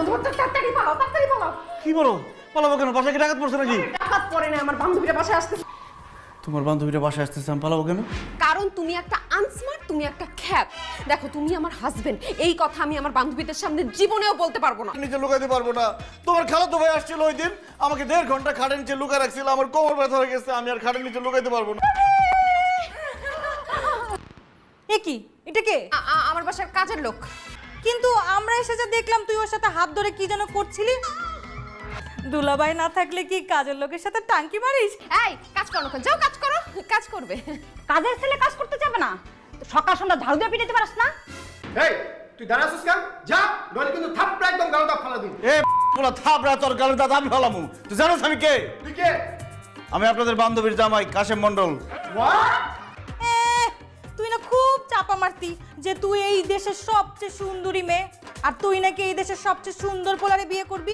ধরতে, তাড়াতাড়ি পালাও, তাড়াতাড়ি পালাও। কি বলো? পালাবো কেন? বাসায় কি ডাকাত পড়ছে নাকি? ডাকাত পড়ে না, আমার বান্ধবীরা বাসায় আসতেছে। তোমার বান্ধবীরা বাসায় আসতেছে, আমি পালাবো কেন? কারণ তুমি একটা আনস্মার্ট, তুমি একটা খ্যাপ। দেখো তুমি আমার হাজবেন্ড, এই কথা আমি আমার বান্ধবীদের সামনে জীবনেও বলতে পারবো না। নিচে লুকাইতে পারবো না। তোমার খালাতো ভাই আসছিল ওই দিন, আমাকে 1.5 ঘন্টা খাটের নিচে লুকায় রাখছিল। আমার কোমর ব্যথা হয়ে গেছে, আমি আর খাটের নিচে লুকাইতে পারবো না। এ কি? এটা কে? আমার বাসার কাজের লোক। কিন্তু আমরা এসে যা দেখলাম তুই ওর সাথে হাত ধরে কি যেন করছিলি। দুলাভাই না থাকলে কি কাজের লোকের সাথে টাঙ্কি মারিস? এই কাজ করো না, যাও কাজ করো, কাজ করবে। কাজের ছেলে কাজ করতে যাবে না? সকাল সন্ধ্যা ঝাড়ু দিয়ে পিটাতে পারিস না? এই তুই দাঁড়াছিস কেন? যা, নইলে কিন্তু থাপড়া একদম গাল দাও ফালা দিন। এ বলা থাপড়া তোর গালের দাঁত আমি ফেলামু। তুই জানোস আমি কে? তুই কে? আমি আপনাদের বান্ধবীর জামাই কাশেম মণ্ডল। এ, তুই না খুব চাপা মারতি যে তুই এই দেশের সবচেয়ে সুন্দরী মেয়ে, আর তুই নাকি এই দেশের সবচেয়ে সুন্দর পোলারে বিয়ে করবি।